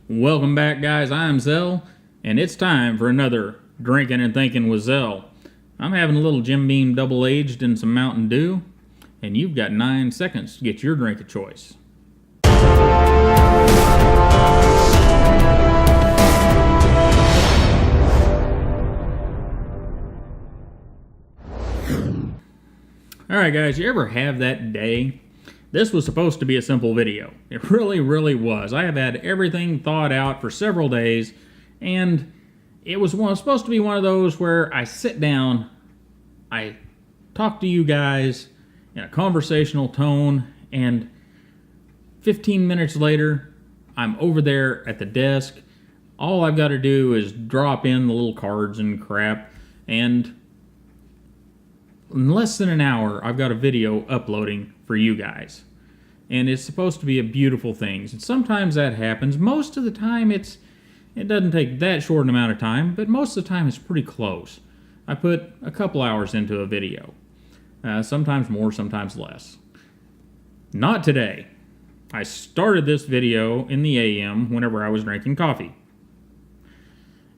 Welcome back, guys. I'm Zell, and it's time for another Drinking and Thinking with Zell. I'm having a little Jim Beam double-aged and some Mountain Dew, and you've got 9 seconds to get your drink of choice. Alright guys, you ever have that day? This was supposed to be a simple video. It really was. I have had everything thought out for several days, and it was supposed to be one of those where I sit down, I talk to you guys in a conversational tone, and 15 minutes later, I'm over there at the desk. All I've got to do is drop in the little cards and crap, and in less than an hour, I've got a video uploading for you guys. And it's supposed to be a beautiful thing. And sometimes that happens. Most of the time, it doesn't take that short an amount of time, but most of the time it's pretty close. I put a couple hours into a video. Sometimes more, sometimes less. Not today. I started this video in the AM whenever I was drinking coffee.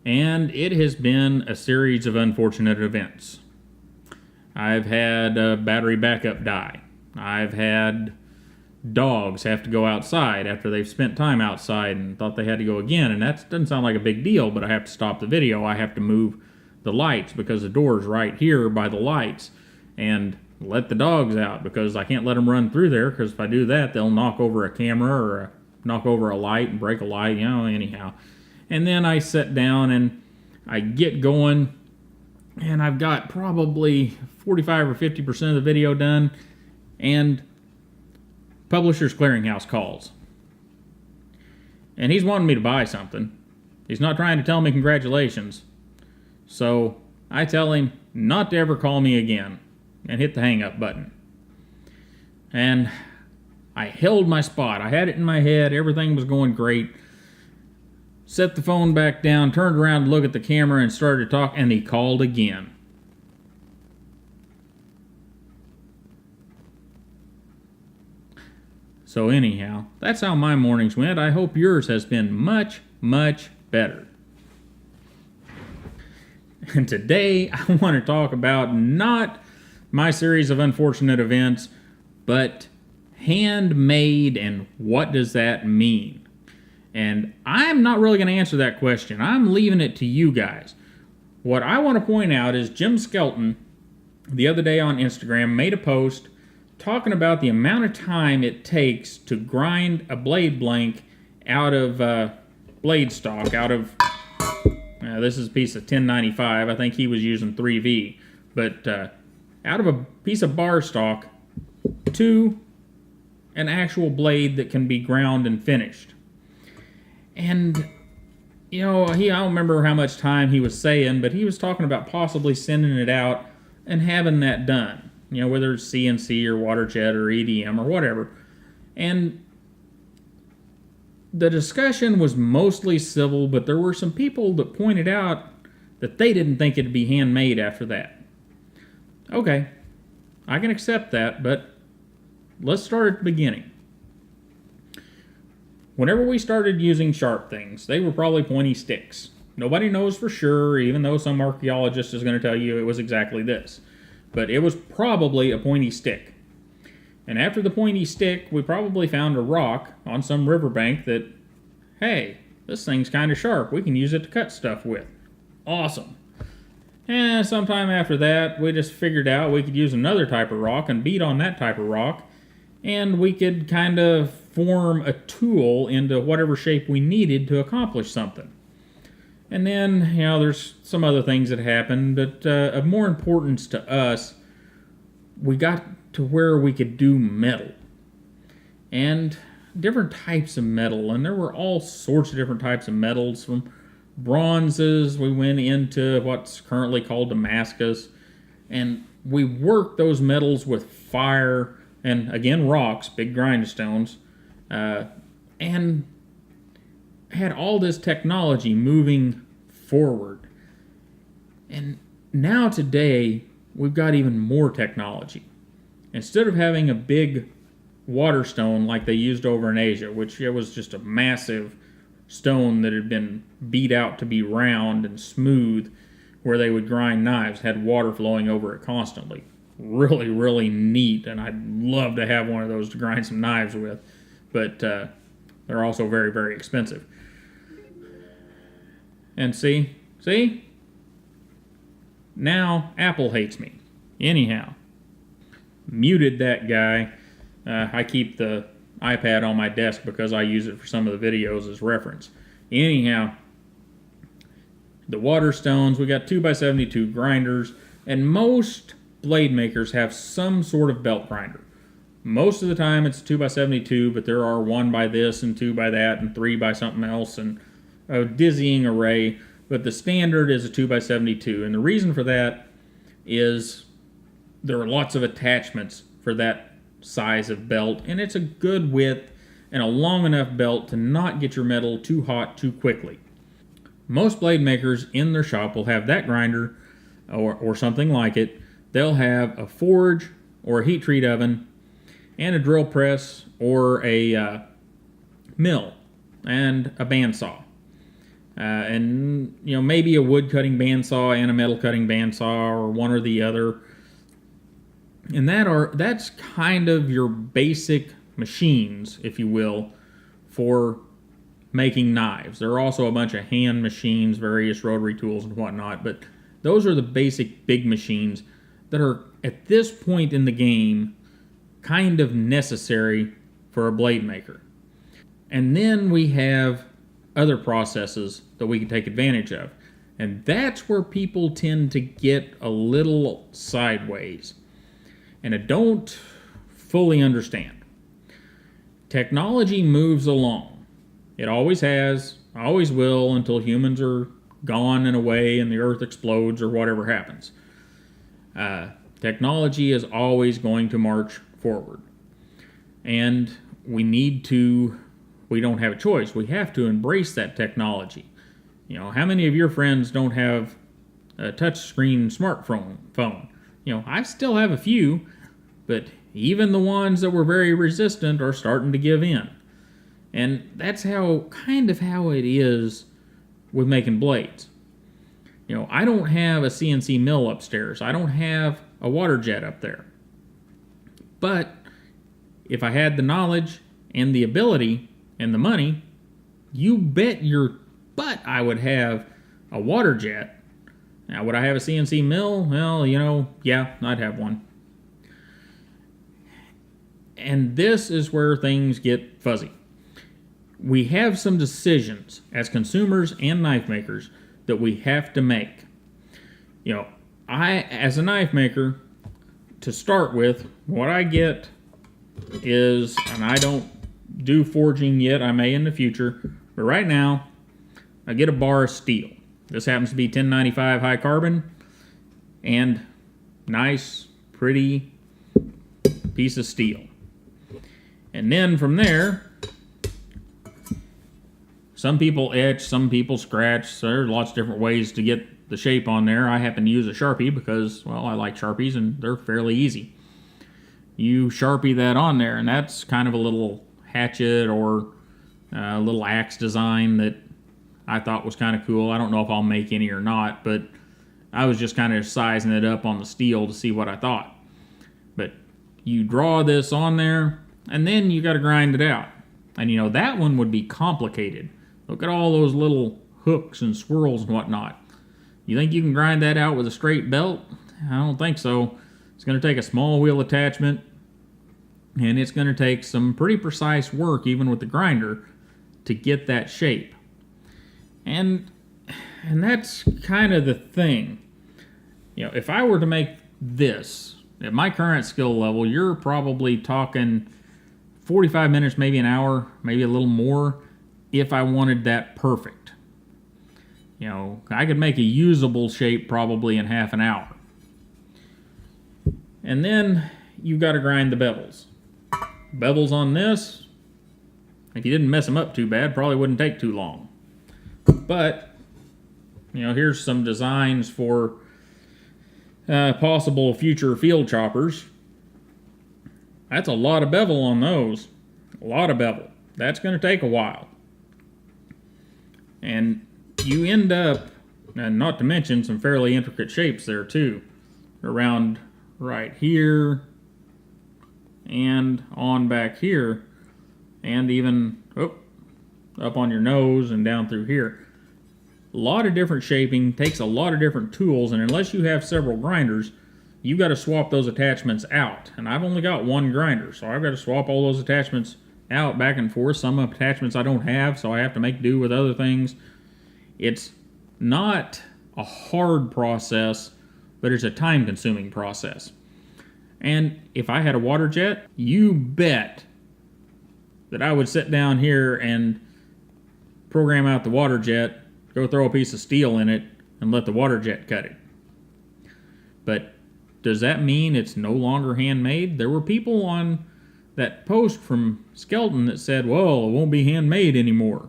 And it has been a series of unfortunate events. I've had a battery backup die. I've had dogs have to go outside after they've spent time outside and thought they had to go again. And that doesn't sound like a big deal, but I have to stop the video. I have to move the lights because the door's right here by the lights. And let the dogs out because I can't let them run through there, because if I do that, they'll knock over a camera or knock over a light and break a light, anyhow. And then I sit down and I get going, and I've got probably 45 or 50% of the video done, and Publishers Clearinghouse calls. And he's wanting me to buy something. He's not trying to tell me congratulations. So I tell him not to ever call me again and hit the hang up button. And I held my spot. I had it in my head. Everything was going great. Set the phone back down, turned around to look at the camera and started to talk, and he called again. So anyhow, that's how my mornings went. I hope yours has been much better. And today I want to talk about not my series of unfortunate events, but handmade and what does that mean? And I'm not really going to answer that question. I'm leaving it to you guys. What I want to point out is Jim Skelton, the other day on Instagram, made a post talking about the amount of time it takes to grind a blade blank out of blade stock, out of, this is a piece of 1095, I think he was using 3V, but out of a piece of bar stock to an actual blade that can be ground and finished. And, I don't remember how much time he was saying, but he was talking about possibly sending it out and having that done. Whether it's CNC or water jet or EDM or whatever. And the discussion was mostly civil, but there were some people that pointed out that they didn't think it'd be handmade after that. Okay, I can accept that, but let's start at the beginning. Whenever we started using sharp things, they were probably pointy sticks. Nobody knows for sure, even though some archaeologist is going to tell you it was exactly this. But it was probably a pointy stick. And after the pointy stick, we probably found a rock on some riverbank that, hey, this thing's kind of sharp. We can use it to cut stuff with. Awesome. And sometime after that, we just figured out we could use another type of rock and beat on that type of rock. And we could kind of form a tool into whatever shape we needed to accomplish something. And then, there's some other things that happened, but of more importance to us, we got to where we could do metal. And different types of metal, and there were all sorts of different types of metals, from bronzes, we went into what's currently called Damascus, and we worked those metals with fire, and again, rocks, big grindstones, and had all this technology moving forward. And now today, we've got even more technology. Instead of having a big water stone like they used over in Asia, which it was just a massive stone that had been beat out to be round and smooth, where they would grind knives, had water flowing over it constantly. Really, really neat, and I'd love to have one of those to grind some knives with, but they're also very, very expensive. And see? Now Apple hates me. Anyhow, muted that guy. I keep the iPad on my desk because I use it for some of the videos as reference. Anyhow, the water stones, we got 2x72 grinders, and most blade makers have some sort of belt grinder. Most of the time it's 2x72, but there are 1 by this and 2 by that and 3 by something else and a dizzying array, but the standard is a 2x72, and the reason for that is there are lots of attachments for that size of belt, and it's a good width and a long enough belt to not get your metal too hot too quickly. Most blade makers in their shop will have that grinder or something like it. They'll have a forge or a heat treat oven and a drill press or a mill and a bandsaw. And maybe a wood cutting bandsaw and a metal cutting bandsaw, or one or the other. And that's kind of your basic machines, if you will, for making knives. There are also a bunch of hand machines, various rotary tools and whatnot, but those are the basic big machines that are, at this point in the game, kind of necessary for a blade maker. And then we have other processes that we can take advantage of. And that's where people tend to get a little sideways. And I don't fully understand. Technology moves along. It always has, always will, until humans are gone and away and the earth explodes or whatever happens. Technology is always going to march forward. And we don't have a choice. We have to embrace that technology. How many of your friends don't have a touchscreen smartphone? I still have a few, but even the ones that were very resistant are starting to give in. And that's kind of how it is with making blades. I don't have a CNC mill upstairs. I don't have a water jet up there. But if I had the knowledge and the ability and the money, you bet your butt I would have a water jet. Now, would I have a CNC mill? Well, yeah, I'd have one. And this is where things get fuzzy. We have some decisions as consumers and knife makers that we have to make. I, as a knife maker, to start with, what I get is, and I don't do forging yet, I may in the future, but right now, I get a bar of steel. This happens to be 1095 high carbon, and nice, pretty piece of steel. And then from there, some people etch, some people scratch. So there's lots of different ways to get the shape on there. I happen to use a Sharpie because, well, I like Sharpies and they're fairly easy. You Sharpie that on there, and that's kind of a little hatchet or a little axe design that I thought was kind of cool. I don't know if I'll make any or not, but I was just kind of sizing it up on the steel to see what I thought. But you draw this on there, and then you got to grind it out. And that one would be complicated. Look at all those little hooks and swirls and whatnot. You think you can grind that out with a straight belt? I don't think so. It's going to take a small wheel attachment, and it's going to take some pretty precise work, even with the grinder, to get that shape. And that's kind of the thing. If I were to make this, at my current skill level, you're probably talking 45 minutes, maybe an hour, maybe a little more, if I wanted that perfect. I could make a usable shape probably in half an hour. And then you've got to grind the bevels. Bevels on this, if you didn't mess them up too bad, probably wouldn't take too long. But, here's some designs for possible future field choppers. That's a lot of bevel on those. A lot of bevel. That's going to take a while. And you end up, and not to mention some fairly intricate shapes there too, around right here and on back here, and even up on your nose and down through here. A lot of different shaping, takes a lot of different tools, and unless you have several grinders, you got to swap those attachments out. And I've only got one grinder, so I've got to swap all those attachments out back and forth. Some attachments I don't have, so I have to make do with other things. It's not a hard process, but it's a time-consuming process. And if I had a water jet, you bet that I would sit down here and program out the water jet, go throw a piece of steel in it, and let the water jet cut it. But does that mean it's no longer handmade? There were people on that post from Skelton that said, well, it won't be handmade anymore.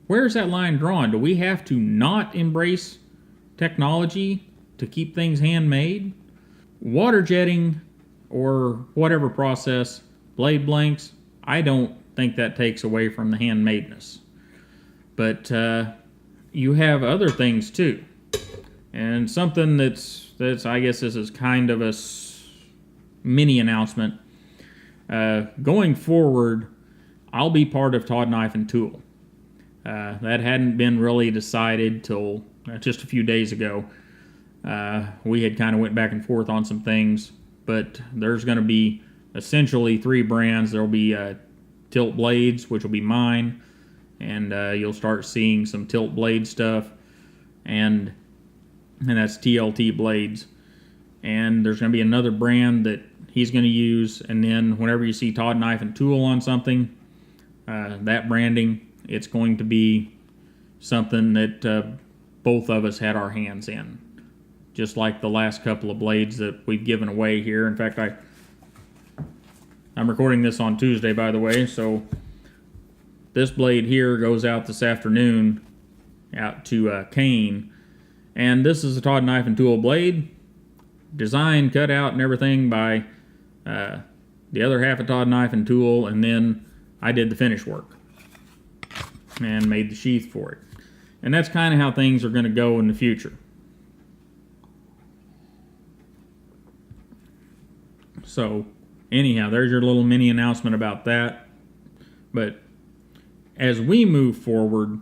Where's that line drawn? Do we have to not embrace technology to keep things handmade? Water jetting or whatever process, blade blanks, I don't think that takes away from the handmadeness. But you have other things too. And something that's I guess this is kind of a mini announcement. Going forward, I'll be part of Todd Knife and Tool. That hadn't been really decided till just a few days ago. We had kind of went back and forth on some things, but there's going to be essentially 3 brands. There'll be Tilt Blades, which will be mine, and you'll start seeing some Tilt Blade stuff, and that's TLT Blades. And there's going to be another brand that he's going to use, and then whenever you see Todd Knife and Tool on something, that branding, it's going to be something that both of us had our hands in. Just like the last couple of blades that we've given away here. In fact, I'm recording this on Tuesday, by the way, so this blade here goes out this afternoon out to Kane. And this is a Todd Knife and Tool blade, designed, cut out, and everything by the other half of Todd Knife and Tool, and then I did the finish work and made the sheath for it. And that's kind of how things are going to go in the future. So, anyhow, there's your little mini announcement about that. But as we move forward,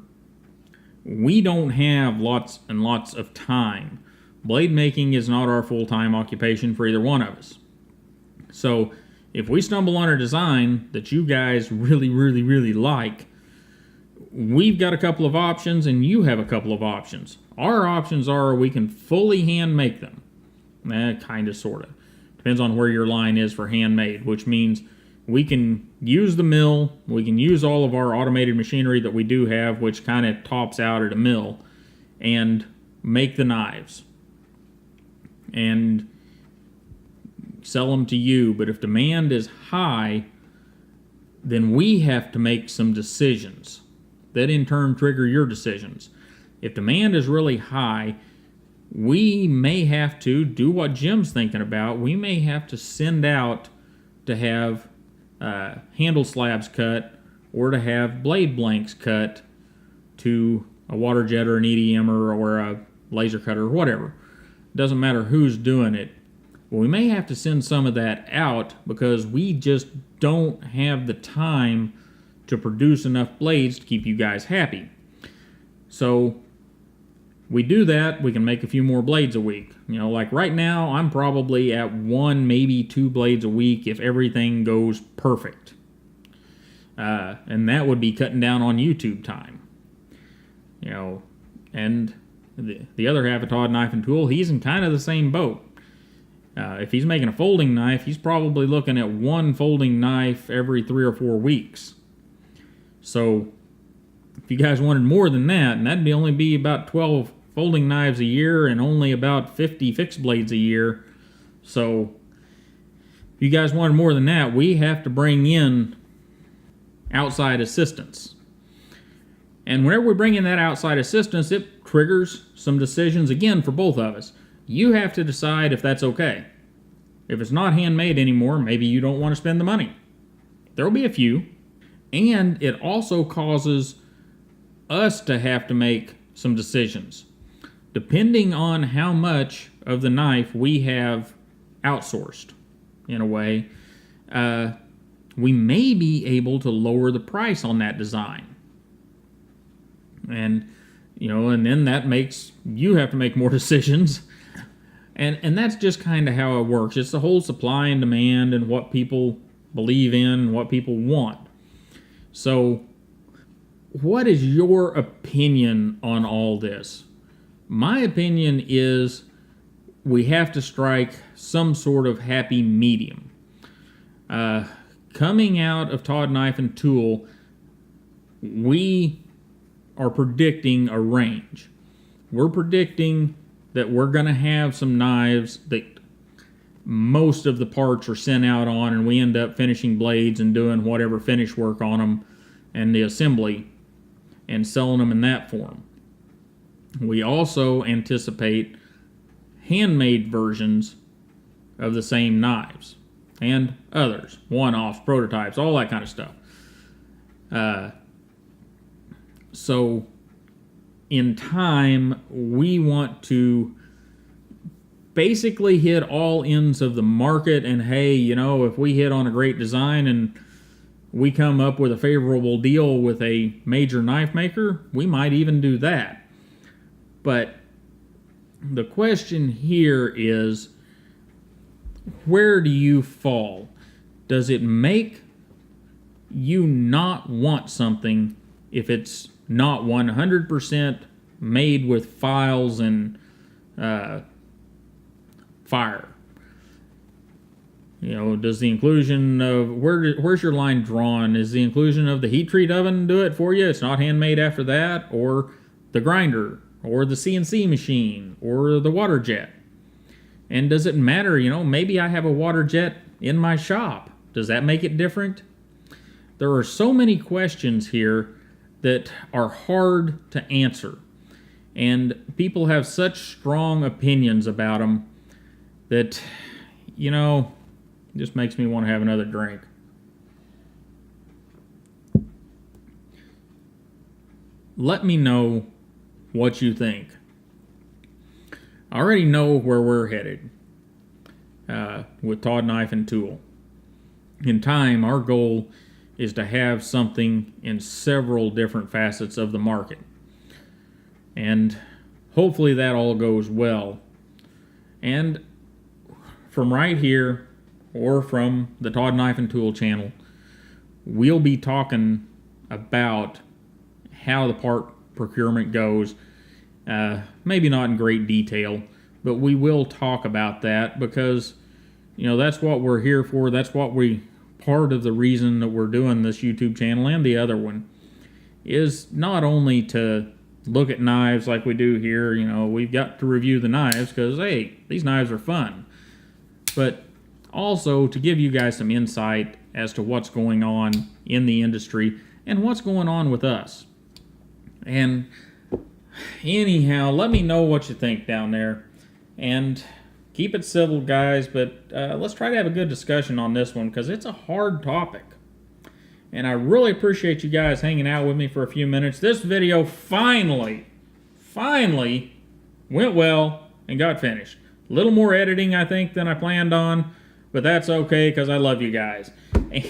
we don't have lots and lots of time. Blade making is not our full-time occupation for either one of us. So, if we stumble on a design that you guys really, really, really like, we've got a couple of options and you have a couple of options. Our options are we can fully hand make them. Kind of, sort of. Depends on where your line is for handmade, which means we can use the mill, we can use all of our automated machinery that we do have, which kind of tops out at a mill, and make the knives and sell them to you. But if demand is high, then we have to make some decisions that in turn trigger your decisions. If demand is really high, we may have to do what Jim's thinking about. We may have to send out to have handle slabs cut or to have blade blanks cut to a water jet or an EDMer or a laser cutter or whatever. Doesn't matter who's doing it. Well, we may have to send some of that out because we just don't have the time to produce enough blades to keep you guys happy. So we do that, we can make a few more blades a week. You know, like right now, I'm probably at 1, maybe 2 blades a week if everything goes perfect. And that would be cutting down on YouTube time. You know, and the other half of Todd Knife and Tool, he's in kind of the same boat. If he's making a folding knife, he's probably looking at 1 folding knife every 3 or 4 weeks. So if you guys wanted more than that, and that'd only be about 12 folding knives a year and only about 50 fixed blades a year. So if you guys wanted more than that, we have to bring in outside assistance. And whenever we bring in that outside assistance, it triggers some decisions again for both of us. You have to decide if that's okay. If it's not handmade anymore, maybe you don't want to spend the money. There'll be a few. And it also causes us to have to make some decisions. Depending on how much of the knife we have outsourced, in a way, we may be able to lower the price on that design. And, and then that makes you have to make more decisions. And that's just kind of how it works. It's the whole supply and demand and what people believe in and what people want. So, what is your opinion on all this? My opinion is we have to strike some sort of happy medium. Coming out of Todd Knife and Tool, we are predicting a range. We're predicting that we're going to have some knives that most of the parts are sent out on, and we end up finishing blades and doing whatever finish work on them and the assembly and selling them in that form. We also anticipate handmade versions of the same knives and others, one-offs, prototypes, all that kind of stuff. So in time, we want to basically hit all ends of the market, and hey, if we hit on a great design and we come up with a favorable deal with a major knife maker, we might even do that. But the question here is, where do you fall? Does it make you not want something if it's not 100% made with files and fire? Does the inclusion of, where's your line drawn? Is the inclusion of the heat treat oven do it for you? It's not handmade after that? Or the grinder? Or the CNC machine? Or the water jet? And does it matter, maybe I have a water jet in my shop. Does that make it different? There are so many questions here that are hard to answer. And people have such strong opinions about them that, just makes me want to have another drink. Let me know what you think. I already know where we're headed with Todd Knife and Tool. In time, our goal is to have something in several different facets of the market. And hopefully that all goes well. And from right here, or from the Todd Knife and Tool channel, we'll be talking about how the part procurement goes. Maybe not in great detail, but we will talk about that because, that's what we're here for. That's part of the reason that we're doing this YouTube channel and the other one is not only to look at knives like we do here. We've got to review the knives because, hey, these knives are fun. But also to give you guys some insight as to what's going on in the industry and what's going on with us. And anyhow, let me know what you think down there. And keep it civil, guys, but let's try to have a good discussion on this one because it's a hard topic. And I really appreciate you guys hanging out with me for a few minutes. This video finally went well and got finished. A little more editing, I think, than I planned on, but that's okay because I love you guys.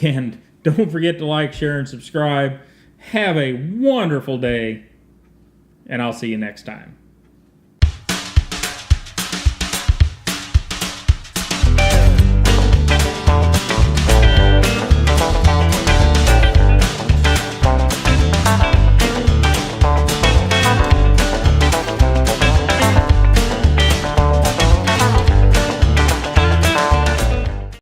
And don't forget to like, share, and subscribe. Have a wonderful day, and I'll see you next time.